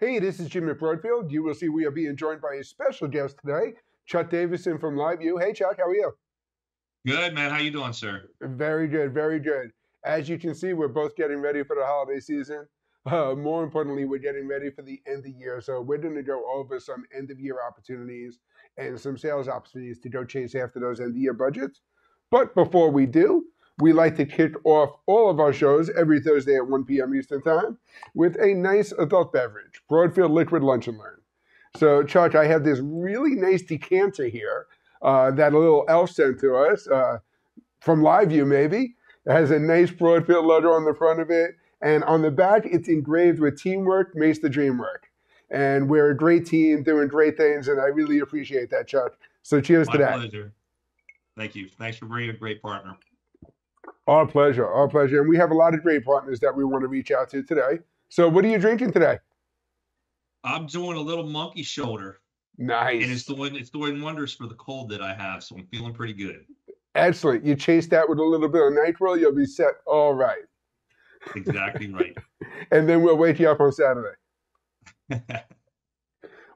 Hey, this is Jim at Broadfield. You will see we are being joined by a special guest today, Chuck Davison from LiveU. Hey, Chuck, how are you? Good, man. How you doing, sir? Very good, very good. As you can see, we're both getting ready for the holiday season. More importantly, we're getting ready for the end of the year. So we're going to go over some end of year opportunities and some sales opportunities to go chase after those end of year budgets. But before we do, we like to kick off all of our shows every Thursday at 1 p.m. Eastern Time with a nice adult beverage, Broadfield Liquid Lunch and Learn. So, Chuck, I have this really nice decanter here that a little elf sent to us. From LiveU, maybe. It has a nice Broadfield logo on the front of it. And on the back, it's engraved with teamwork makes the dream work. And we're a great team doing great things, and I really appreciate that, Chuck. So cheers to My that. pleasure. Thank you. Thanks for bringing a great partner. Our pleasure, our pleasure. And we have a lot of great partners that we want to reach out to today. So what are you drinking today? I'm doing a little monkey shoulder, and it's Nice. doing wonders for the cold that I have, so I'm feeling pretty good. Excellent. You chase that with a little bit of NyQuil, you'll be set all right. Exactly right. And then we'll wake you up on Saturday.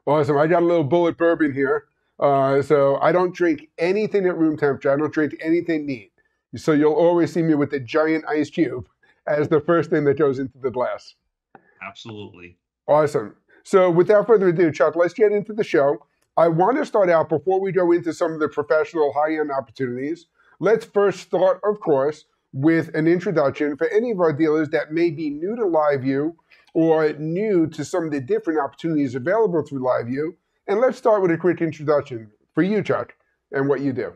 Awesome. I got a little bullet bourbon here. So I don't drink anything at room temperature. I don't drink anything neat. So you'll always see me with the giant ice cube as the first thing that goes into the glass. Absolutely. Awesome. So without further ado, Chuck, let's get into the show. I want to start out before we go into some of the professional high-end opportunities. Let's first start, of course, with an introduction for any of our dealers that may be new to LiveU or new to some of the different opportunities available through LiveU. And let's start with a quick introduction for you, Chuck, and what you do.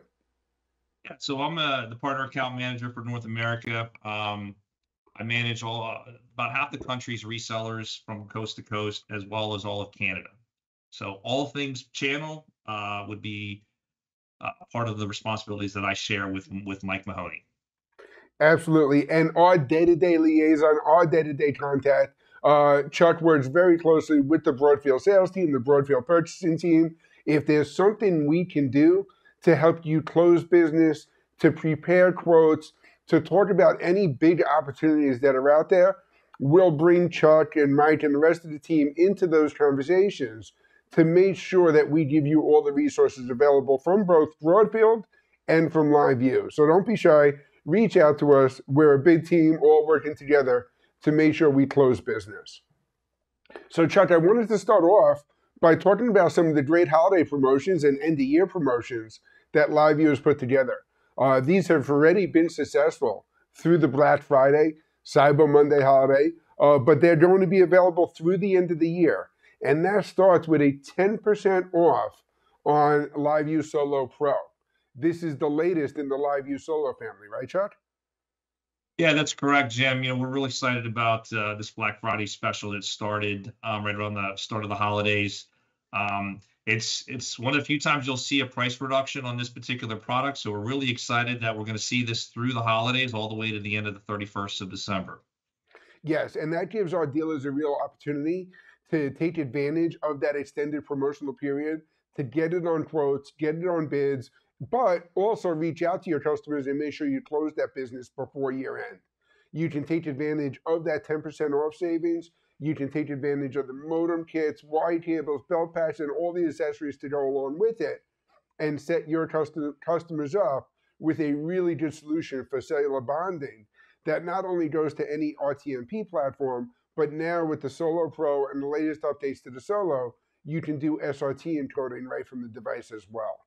Yeah, so I'm the partner account manager for North America. I manage about half the country's resellers from coast to coast, as well as all of Canada. So all things channel would be part of the responsibilities that I share with Mike Mahoney. Absolutely. And our day-to-day liaison, our day-to-day contact, Chuck works very closely with the Broadfield sales team, the Broadfield purchasing team. If there's something we can do to help you close business, to prepare quotes, to talk about any big opportunities that are out there, we'll bring Chuck and Mike and the rest of the team into those conversations to make sure that we give you all the resources available from both Broadfield and from LiveU. So don't be shy. Reach out to us. We're a big team all working together to make sure we close business. So, Chuck, I wanted to start off by talking about some of the great holiday promotions and end-of-year promotions that LiveU has put together. These have already been successful through the Black Friday, Cyber Monday holiday, but they're going to be available through the end of the year. And that starts with a 10% off on LiveU Solo Pro. This is the latest in the LiveU Solo family, right, Chuck? Yeah, that's correct, Jim. We're really excited about this Black Friday special that started right around the start of the holidays. It's one of the few times you'll see a price reduction on this particular product. So we're really excited that we're going to see this through the holidays all the way to the end of the 31st of December. Yes, and that gives our dealers a real opportunity to take advantage of that extended promotional period, to get it on quotes, get it on bids, but also reach out to your customers and make sure you close that business before year end. You can take advantage of that 10% off savings. You can take advantage of the modem kits, wide cables, belt packs, and all the accessories to go along with it, and set your customers up with a really good solution for cellular bonding that not only goes to any RTMP platform, but now with the Solo Pro and the latest updates to the Solo, you can do SRT encoding right from the device as well.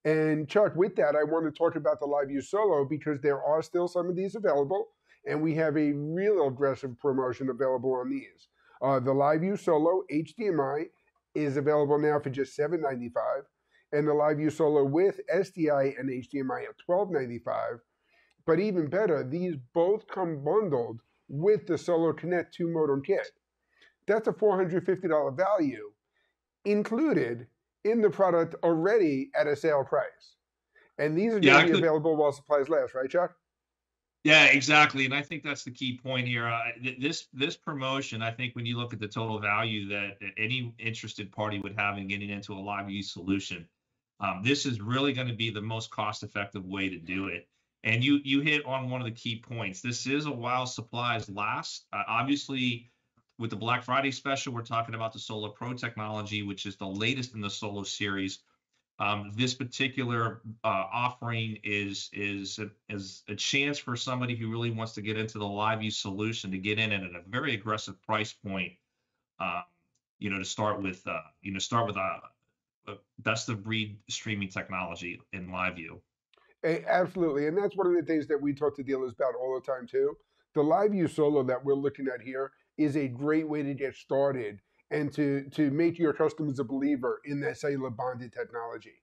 And Chuck, with that, I want to talk about the LiveU Solo because there are still some of these available, and we have a real aggressive promotion available on these. The LiveU Solo HDMI is available now for just $7.95, and the LiveU Solo with SDI and HDMI at $12.95. But even better, these both come bundled with the Solo Connect 2 modem kit. That's a $450 value included in the product already at a sale price. And these are going to be available while supplies last, right, Chuck? Yeah, exactly. And I think that's the key point here. This promotion, I think when you look at the total value that any interested party would have in getting into a LiveU solution, this is really going to be the most cost-effective way to do it. And you hit on one of the key points. This is a while supplies last. Obviously, with the Black Friday special, we're talking about the Solo Pro technology, which is the latest in the Solo series. This particular offering is a chance for somebody who really wants to get into the LiveU solution to get in at a very aggressive price point. Uh, to start with, a best of breed streaming technology in LiveU. Absolutely, and that's one of the things that we talk to dealers about all the time too. The LiveU Solo that we're looking at here is a great way to get started and to make your customers a believer in that cellular bonded technology.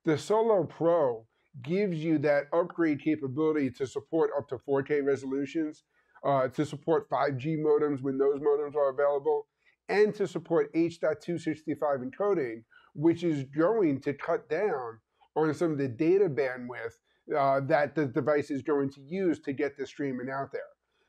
The Solo Pro gives you that upgrade capability to support up to 4K resolutions, to support 5G modems when those modems are available, and to support H.265 encoding, which is going to cut down on some of the data bandwidth that the device is going to use to get the streaming out there.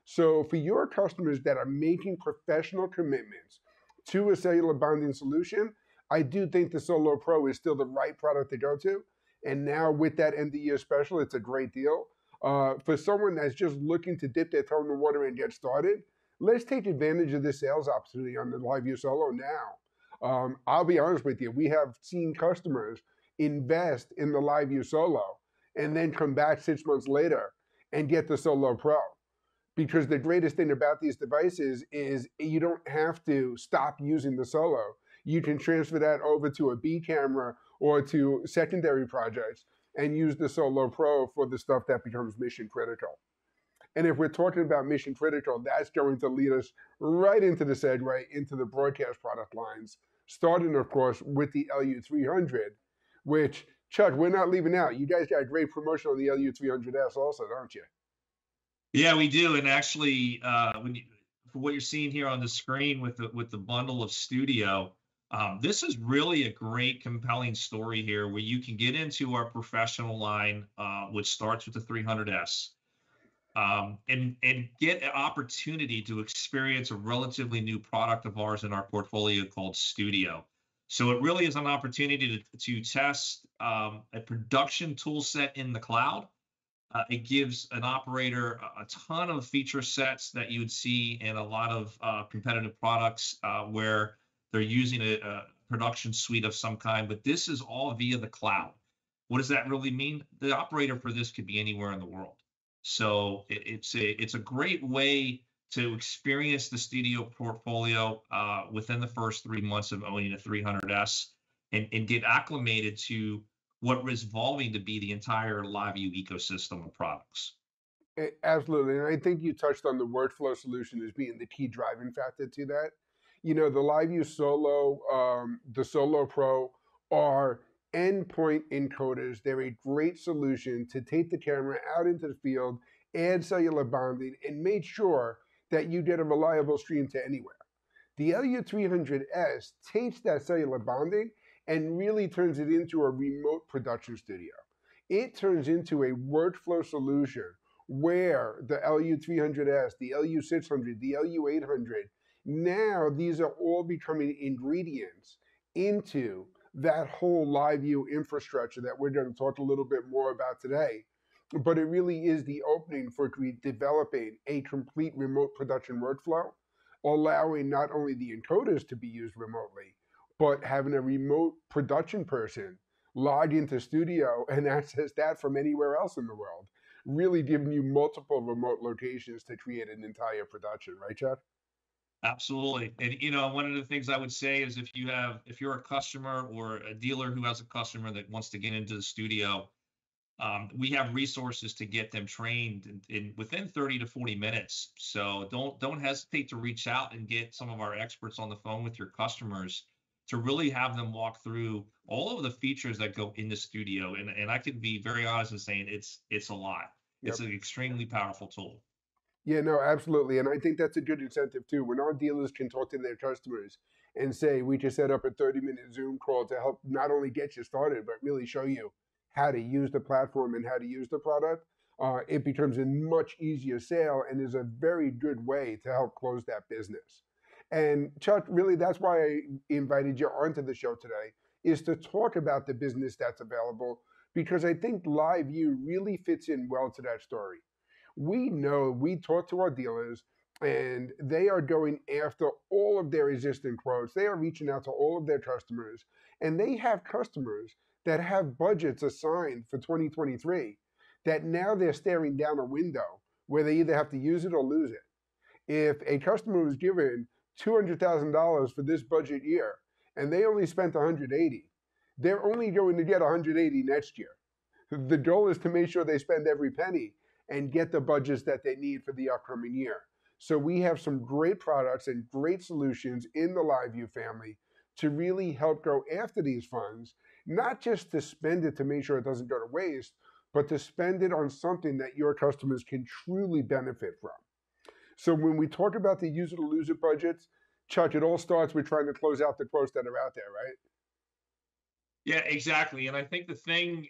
So for your customers that are making professional commitments to a cellular bonding solution, I do think the Solo Pro is still the right product to go to. And now with that end of year special, it's a great deal. For someone that's just looking to dip their toe in the water and get started, let's take advantage of this sales opportunity on the LiveU Solo now. I'll be honest with you, we have seen customers invest in the LiveU Solo and then come back 6 months later and get the Solo Pro. Because the greatest thing about these devices is you don't have to stop using the Solo. You can transfer that over to a B camera or to secondary projects and use the Solo Pro for the stuff that becomes mission critical. And if we're talking about mission critical, that's going to lead us right into the segue into the broadcast product lines, starting, of course, with the LU300, which, Chuck, we're not leaving out. You guys got a great promotion on the LU300S also, don't you? Yeah, we do. And actually, for what you're seeing here on the screen with the bundle of Studio, this is really a great, compelling story here where you can get into our professional line, which starts with the 300S, and get an opportunity to experience a relatively new product of ours in our portfolio called Studio. So it really is an opportunity to test a production tool set in the cloud. It gives an operator a ton of feature sets that you would see in a lot of competitive products where they're using a production suite of some kind, but this is all via the cloud. What does that really mean? The operator for this could be anywhere in the world. So it's a great way to experience the Studio portfolio within the first 3 months of owning a 300S and get acclimated to what is evolving to be the entire LiveU ecosystem of products. Absolutely. And I think you touched on the workflow solution as being the key driving factor to that. You know, the LiveU Solo, the Solo Pro are endpoint encoders. They're a great solution to take the camera out into the field, add cellular bonding, and make sure that you get a reliable stream to anywhere. The LU300S takes that cellular bonding and really turns it into a remote production studio. It turns into a workflow solution where the LU300S, the LU600, the LU800, now these are all becoming ingredients into that whole LiveU infrastructure that we're going to talk a little bit more about today. But it really is the opening for developing a complete remote production workflow, allowing not only the encoders to be used remotely, but having a remote production person log into Studio and access that from anywhere else in the world, really giving you multiple remote locations to create an entire production, right, Chuck? Absolutely. And one of the things I would say is if you're a customer or a dealer who has a customer that wants to get into the Studio, we have resources to get them trained in within 30 to 40 minutes. So don't hesitate to reach out and get some of our experts on the phone with your customers to really have them walk through all of the features that go in the Studio. And I can be very honest in saying it's a lot. Yep. It's an extremely powerful tool. Yeah, no, absolutely. And I think that's a good incentive too. When our dealers can talk to their customers and say, we just set up a 30-minute Zoom call to help not only get you started, but really show you how to use the platform and how to use the product, it becomes a much easier sale and is a very good way to help close that business. And Chuck, really, that's why I invited you onto the show today, is to talk about the business that's available, because I think LiveU really fits in well to that story. We know, we talk to our dealers, and they are going after all of their existing quotes. They are reaching out to all of their customers, and they have customers that have budgets assigned for 2023 that now they're staring down a window where they either have to use it or lose it. If a customer was given $200,000 for this budget year and they only spent 180, they're only going to get 180 next year. The goal is to make sure they spend every penny and get the budgets that they need for the upcoming year. So we have some great products and great solutions in the LiveU family to really help go after these funds, not just to spend it to make sure it doesn't go to waste, but to spend it on something that your customers can truly benefit from. So when we talk about the use it or lose it budgets, Chuck, it all starts with trying to close out the quotes that are out there, right? Yeah, exactly. And I think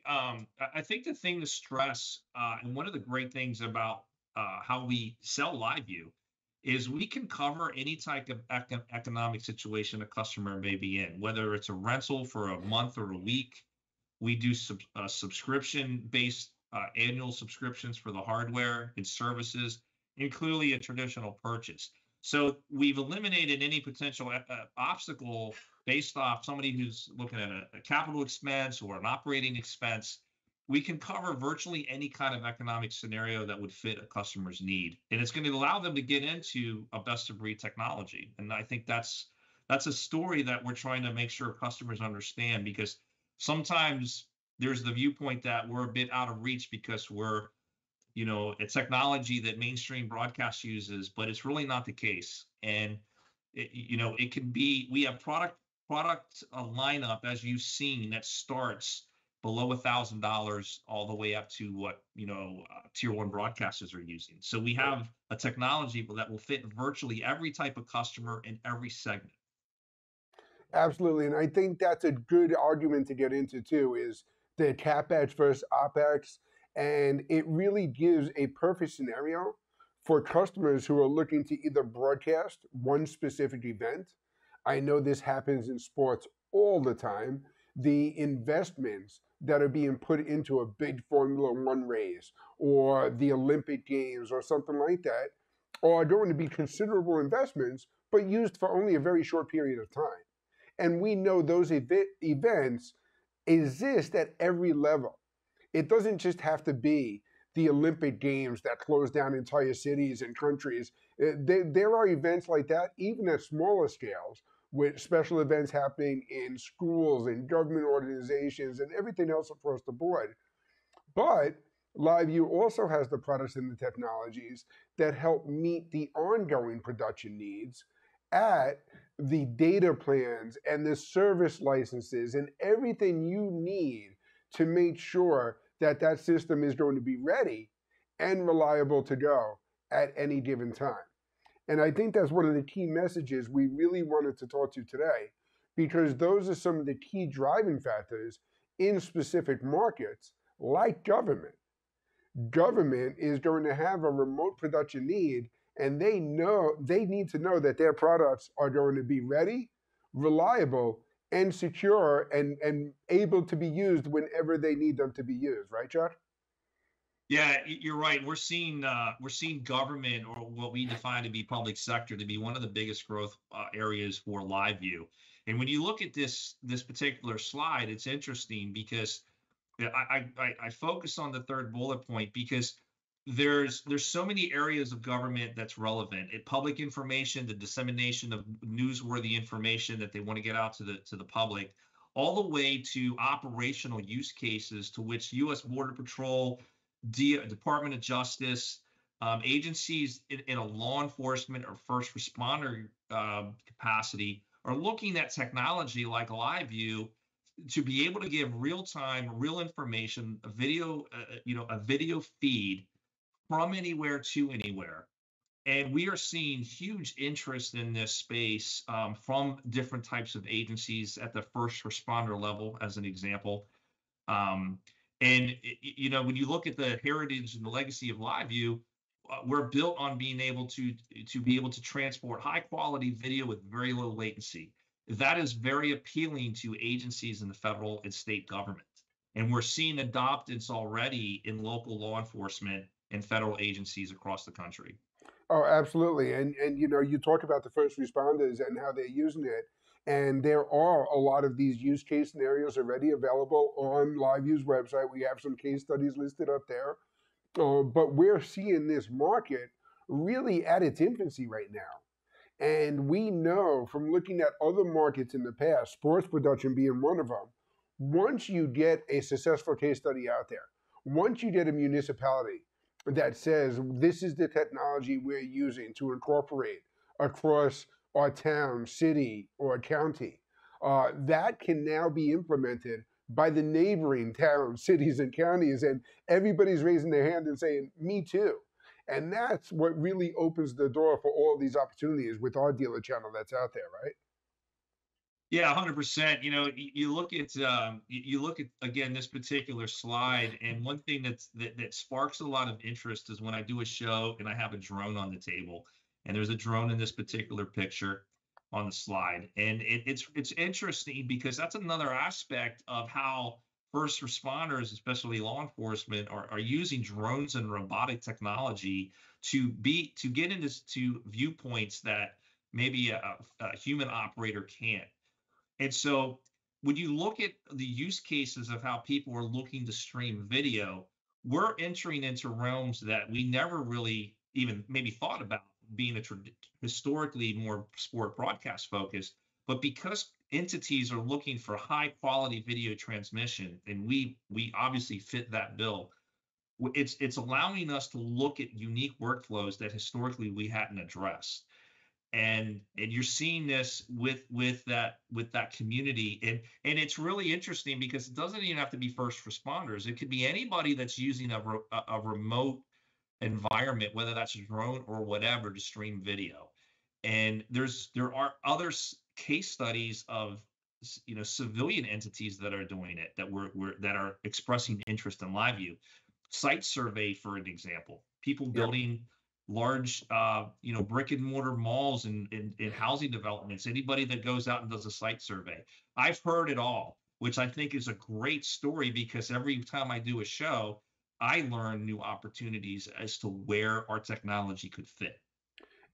I think the thing to stress, and one of the great things about how we sell LiveU is we can cover any type of economic situation a customer may be in, whether it's a rental for a month or a week. We do subscription-based annual subscriptions for the hardware and services, and clearly a traditional purchase. So we've eliminated any potential obstacle based off somebody who's looking at a capital expense or an operating expense. We can cover virtually any kind of economic scenario that would fit a customer's need, and it's going to allow them to get into a best of breed technology. And I think that's a story that we're trying to make sure customers understand, because sometimes there's the viewpoint that we're a bit out of reach because we're, a technology that mainstream broadcast uses, but it's really not the case. And it can be, we have product lineup, as you've seen, that starts below $1,000 all the way up to what tier one broadcasters are using. So we have a technology that will fit virtually every type of customer in every segment. Absolutely. And I think that's a good argument to get into too, is the CapEx versus OpEx. And it really gives a perfect scenario for customers who are looking to either broadcast one specific event. I know this happens in sports all the time. The investments that are being put into a big Formula One race or the Olympic Games or something like that are going to be considerable investments, but used for only a very short period of time. And we know those events exist at every level. It doesn't just have to be the Olympic Games that close down entire cities and countries. There are events like that, even at smaller scales, with special events happening in schools and government organizations and everything else across the board. But LiveU also has the products and the technologies that help meet the ongoing production needs at the data plans and the service licenses and everything you need to make sure that that system is going to be ready and reliable to go at any given time. And I think that's one of the key messages we really wanted to talk to today, because those are some of the key driving factors in specific markets like government. Government is going to have a remote production need, and they need to know that their products are going to be ready, reliable, and secure and able to be used whenever they need them to be used, right, Chuck? Yeah, you're right. We're seeing government, or what we define to be public sector, to be one of the biggest growth areas for LiveU. And when you look at this particular slide, it's interesting because I focus on the third bullet point because there's so many areas of government that's relevant. Public information, the dissemination of newsworthy information that they want to get out to the public, all the way to operational use cases to which U.S. Border Patrol, Department of Justice, agencies in a law enforcement or first responder capacity are looking at technology like LiveU to be able to give real time, real information, a video feed from anywhere to anywhere. And we are seeing huge interest in this space from different types of agencies at the first responder level, as an example. Um, and when you look at the heritage and the legacy of LiveU, we're built on being able to be able to transport high quality video with very low latency. That is very appealing to agencies in the federal and state government. And we're seeing adoptance already in local law enforcement and federal agencies across the country. Oh, absolutely. And you know, you talk about the first responders and how they're using it. And there are a lot of these use case scenarios already available on LiveU's website. We have some case studies listed up there. But we're seeing this market really at its infancy right now. And we know from looking at other markets in the past, sports production being one of them, once you get a successful case study out there, once you get a municipality that says this is the technology we're using to incorporate across our town, city, or county, that can now be implemented by the neighboring towns, cities, and counties. And everybody's raising their hand and saying, me too. And that's what really opens the door for all these opportunities with our dealer channel that's out there, right? Yeah, 100%. You know, you look at you look at again this particular slide, and one thing that sparks a lot of interest is when I do a show and I have a drone on the table, and there's a drone in this particular picture on the slide, and it's interesting because that's another aspect of how first responders, especially law enforcement, are using drones and robotic technology to get into viewpoints that maybe a human operator can't. And so when you look at the use cases of how people are looking to stream video, we're entering into realms that we never really even maybe thought about being historically more sport broadcast focused. But because entities are looking for high quality video transmission, and we obviously fit that bill, it's allowing us to look at unique workflows that historically we hadn't addressed. And you're seeing this with that community, and it's really interesting because it doesn't even have to be first responders. It could be anybody that's using a remote environment, whether that's a drone or whatever, to stream video. And there are other case studies of civilian entities that are doing it, that are expressing interest in LiveU. Site survey, for an example, people Yep. building large brick and mortar malls and in housing developments. Anybody that goes out and does a site survey, I've heard it all, which I think is a great story, because every time I do a show, I learn new opportunities as to where our technology could fit.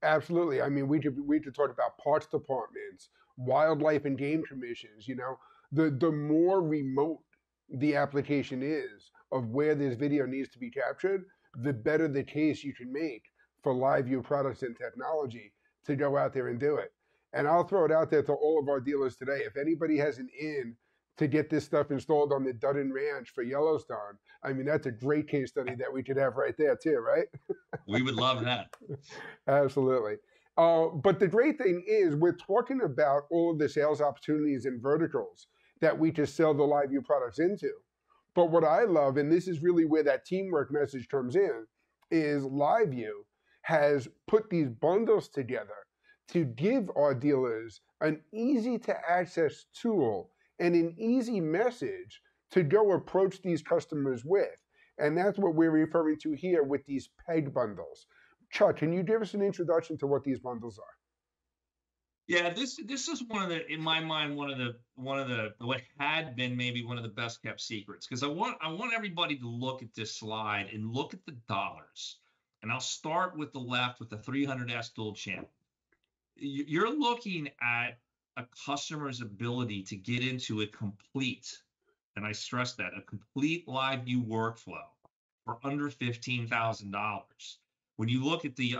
Absolutely. I mean, we could talk about parks departments, wildlife and game commissions. You know, the more remote the application is of where this video needs to be captured, the better the case you can make for live view products and technology to go out there and do it. And I'll throw it out there to all of our dealers today. If anybody has an in to get this stuff installed on the Dutton Ranch for Yellowstone, I mean, that's a great case study that we could have right there too, right? We would love that. Absolutely. But the great thing is, we're talking about all of the sales opportunities and verticals that we just sell the LiveU products into. But what I love, and this is really where that teamwork message comes in, is LiveU has put these bundles together to give our dealers an easy to access tool and an easy message to go approach these customers with. And that's what we're referring to here with these PEG bundles. Chuck, can you give us an introduction to what these bundles are? Yeah, this is one of the, in my mind, one of the what had been maybe one of the best kept secrets, because I want everybody to look at this slide and look at the dollars. And I'll start with the left with the 300S dual channel. You're looking at a customer's ability to get into a complete, and I stress that, a complete LiveU workflow for under $15,000. When you look at the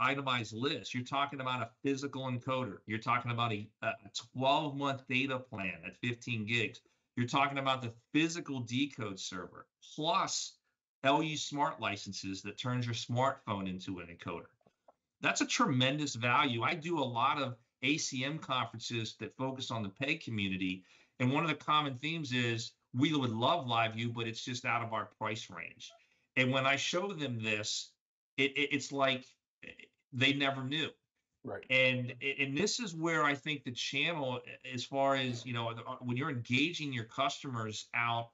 itemized list, you're talking about a physical encoder. You're talking about a 12-month data plan at 15 gigs. You're talking about the physical decode server, plus LU Smart licenses that turns your smartphone into an encoder. That's a tremendous value. I do a lot of ACM conferences that focus on the PEG community, and one of the common themes is we would love LiveU, but it's just out of our price range. And when I show them this, it's like they never knew. Right. And this is where I think the channel, as far as when you're engaging your customers out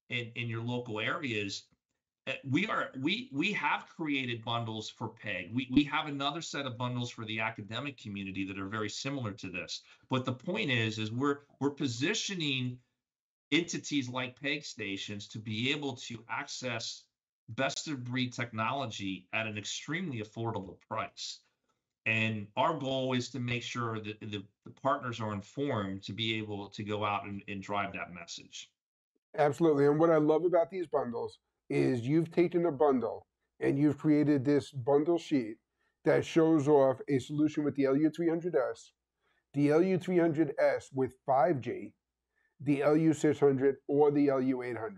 in your local areas, we have created bundles for PEG. We have another set of bundles for the academic community that are very similar to this. But the point is we're positioning entities like PEG stations to be able to access best of breed technology at an extremely affordable price. And our goal is to make sure that the partners are informed to be able to go out and drive that message. Absolutely. And what I love about these bundles is you've taken a bundle and you've created this bundle sheet that shows off a solution with the LU300S, the LU300S with 5G, the LU600, or the LU800.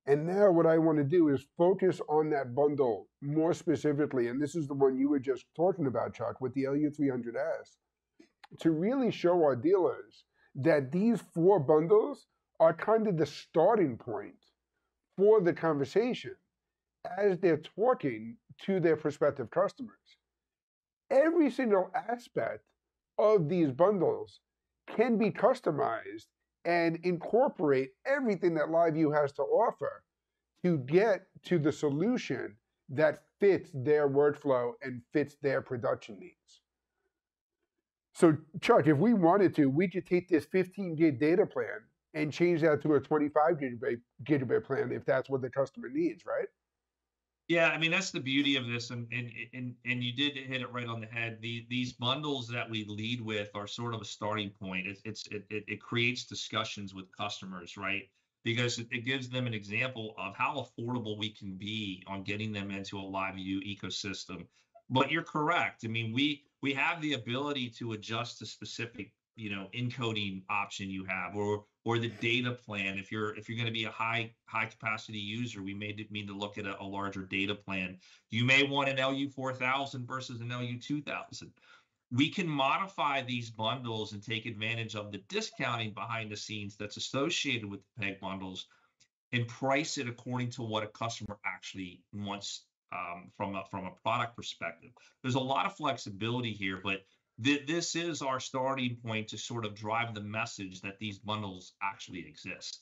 And now what I want to do is focus on that bundle more specifically, and this is the one you were just talking about, Chuck, with the LU300S, to really show our dealers that these four bundles are kind of the starting point for the conversation as they're talking to their prospective customers. Every single aspect of these bundles can be customized and incorporate everything that LiveU has to offer to get to the solution that fits their workflow and fits their production needs. So, Chuck, if we wanted to, we could take this 15 gig data plan and change that to a 25 gigabit plan if that's what the customer needs, right? Yeah, I mean that's the beauty of this, and you did hit it right on the head. These bundles that we lead with are sort of a starting point. It creates discussions with customers, right? Because it gives them an example of how affordable we can be on getting them into a LiveU ecosystem. But you're correct. I mean, we have the ability to adjust the specific, encoding option you have, or the data plan. If you're going to be a high capacity user, we may need to look at a larger data plan. You may want an LU4000 versus an LU2000. We can modify these bundles and take advantage of the discounting behind the scenes that's associated with the PEG bundles and price it according to what a customer actually wants, from a product perspective. There's a lot of flexibility here, but this is our starting point to sort of drive the message that these bundles actually exist.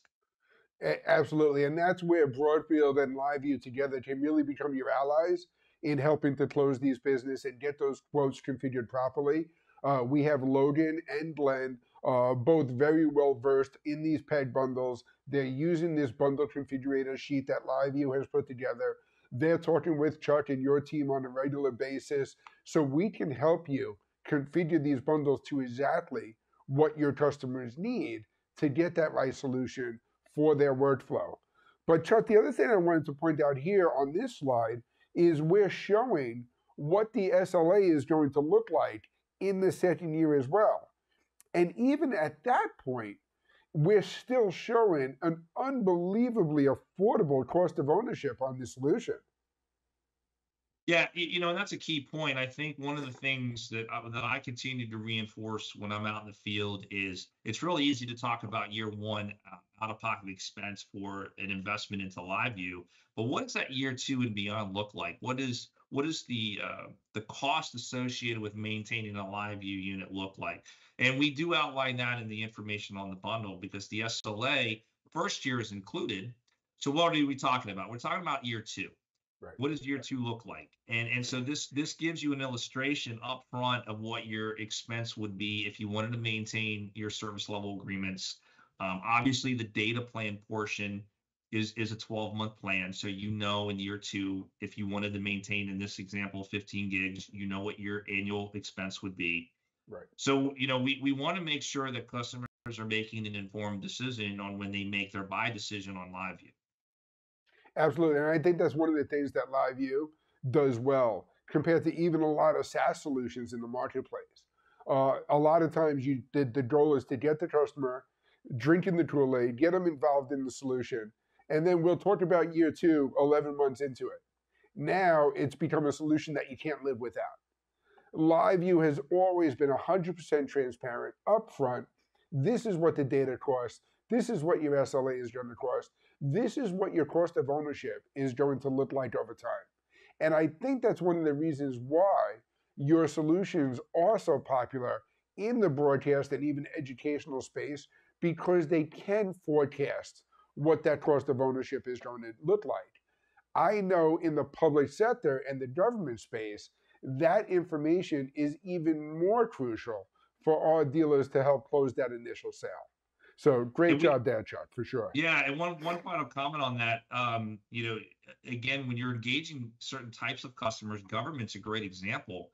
Absolutely. And that's where Broadfield and LiveU together can really become your allies in helping to close these business and get those quotes configured properly. We have Logan and Glenn, both very well versed in these PEG bundles. They're using this bundle configurator sheet that LiveU has put together. They're talking with Chuck and your team on a regular basis. So we can help you configure these bundles to exactly what your customers need to get that right solution for their workflow. But Chuck, the other thing I wanted to point out here on this slide is we're showing what the SLA is going to look like in the second year as well. And even at that point, we're still showing an unbelievably affordable cost of ownership on this solution. Yeah, and that's a key point. I think one of the things that I continue to reinforce when I'm out in the field is it's really easy to talk about year one out-of-pocket expense for an investment into LiveU, but what does that year two and beyond look like? What is the cost associated with maintaining a LiveU unit look like? And we do outline that in the information on the bundle because the SLA first year is included. So what are we talking about? We're talking about year two. Right. What does year two look like? And so this gives you an illustration up front of what your expense would be if you wanted to maintain your service level agreements. Obviously, the data plan portion is a 12-month plan. So in year two, if you wanted to maintain, in this example, 15 gigs, what your annual expense would be. Right. So, we want to make sure that customers are making an informed decision on when they make their buy decision on LiveU. Absolutely. And I think that's one of the things that LiveU does well compared to even a lot of SaaS solutions in the marketplace. A lot of times the goal is to get the customer drinking the Kool-Aid, get them involved in the solution, and then we'll talk about year two, 11 months into it. Now it's become a solution that you can't live without. LiveU has always been 100% transparent upfront. This is what the data costs. This is what your SLA is going to cost. This is what your cost of ownership is going to look like over time. And I think that's one of the reasons why your solutions are so popular in the broadcast and even educational space, because they can forecast what that cost of ownership is going to look like. I know in the public sector and the government space, that information is even more crucial for our dealers to help close that initial sale. So great job there, Chuck, for sure. Yeah, and one final comment on that. again, when you're engaging certain types of customers, government's a great example.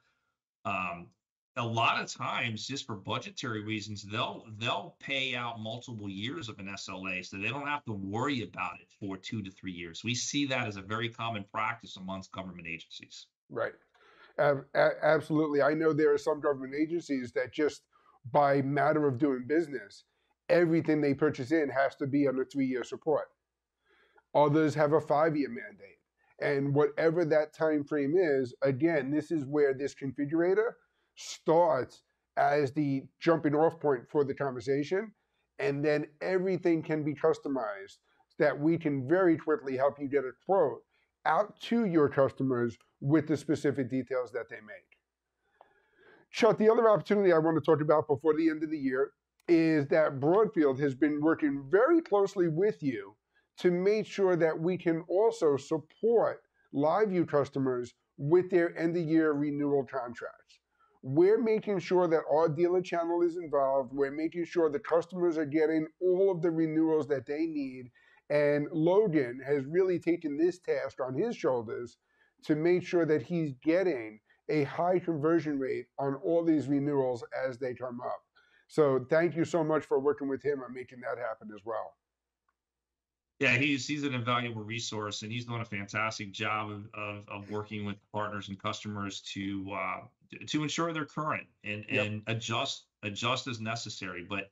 A lot of times, just for budgetary reasons, they'll pay out multiple years of an SLA, so they don't have to worry about it for 2 to 3 years. We see that as a very common practice amongst government agencies. Right. Absolutely. I know there are some government agencies that just by matter of doing business, everything they purchase in has to be under 3-year support. Others have a 5-year mandate. And whatever that time frame is, again, this is where this configurator starts as the jumping off point for the conversation. And then everything can be customized so that we can very quickly help you get a quote out to your customers with the specific details that they make. Chuck, the other opportunity I want to talk about before the end of the year is that Broadfield has been working very closely with you to make sure that we can also support LiveU customers with their end-of-year renewal contracts. We're making sure that our dealer channel is involved. We're making sure the customers are getting all of the renewals that they need. And Logan has really taken this task on his shoulders to make sure that he's getting a high conversion rate on all these renewals as they come up. So thank you so much for working with him on making that happen as well. Yeah, he's an invaluable resource, and he's doing a fantastic job of working with partners and customers to ensure they're current and adjust as necessary. But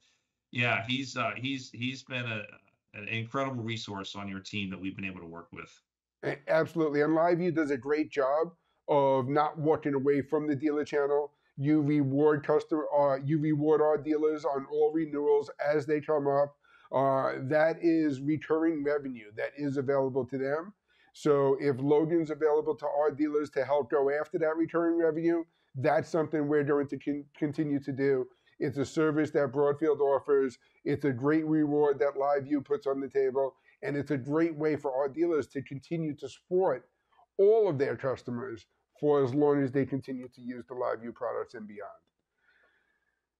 yeah, he's been an incredible resource on your team that we've been able to work with. Absolutely, and LiveU does a great job of not walking away from the dealer channel. You reward our dealers on all renewals as they come up. That is recurring revenue that is available to them. So if Logan's available to our dealers to help go after that recurring revenue, that's something we're going to continue to do. It's a service that Broadfield offers. It's a great reward that LiveU puts on the table. And it's a great way for our dealers to continue to support all of their customers for as long as they continue to use the LiveU products and beyond.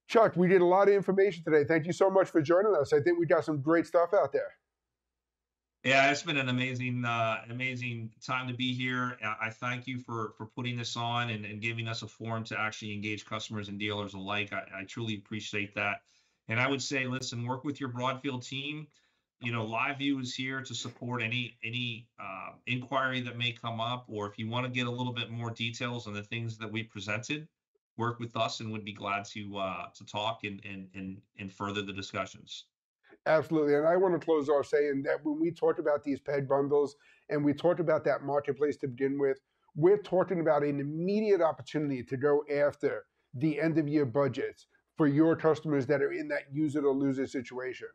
Chuck, we did a lot of information today. Thank you so much for joining us. I think we got some great stuff out there. Yeah, it's been an amazing time to be here. I thank you for putting this on and giving us a forum to actually engage customers and dealers alike. I truly appreciate that. And I would say, listen, work with your Broadfield team. You know, LiveU is here to support any inquiry that may come up, or if you want to get a little bit more details on the things that we presented, work with us, and would be glad to talk and further the discussions. Absolutely, and I want to close off saying that when we talk about these PEG bundles and we talk about that marketplace to begin with, we're talking about an immediate opportunity to go after the end-of-year budgets for your customers that are in that use it or lose it situation.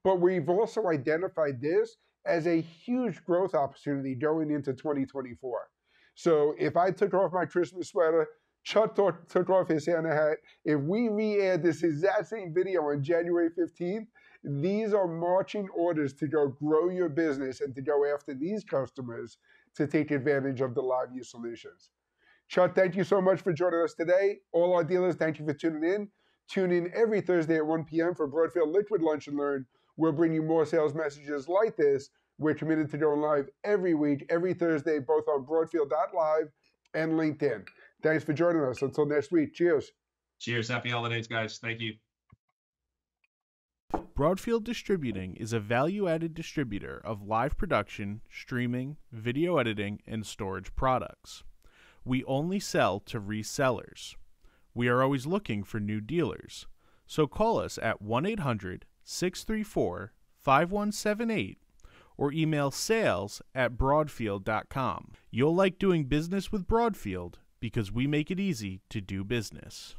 But we've also identified this as a huge growth opportunity going into 2024. So if I took off my Christmas sweater, Chuck took off his Santa hat, if we re-aired this exact same video on January 15th, these are marching orders to go grow your business and to go after these customers to take advantage of the LiveU solutions. Chuck, thank you so much for joining us today. All our dealers, thank you for tuning in. Tune in every Thursday at 1 p.m. for Broadfield Liquid Lunch and Learn. We'll bring you more sales messages like this. We're committed to going live every week, every Thursday, both on Broadfield.live and LinkedIn. Thanks for joining us. Until next week, cheers. Cheers. Happy holidays, guys. Thank you. Broadfield Distributing is a value-added distributor of live production, streaming, video editing, and storage products. We only sell to resellers. We are always looking for new dealers, so call us at 1-800-634-5178 or email sales@broadfield.com. You'll like doing business with Broadfield because we make it easy to do business.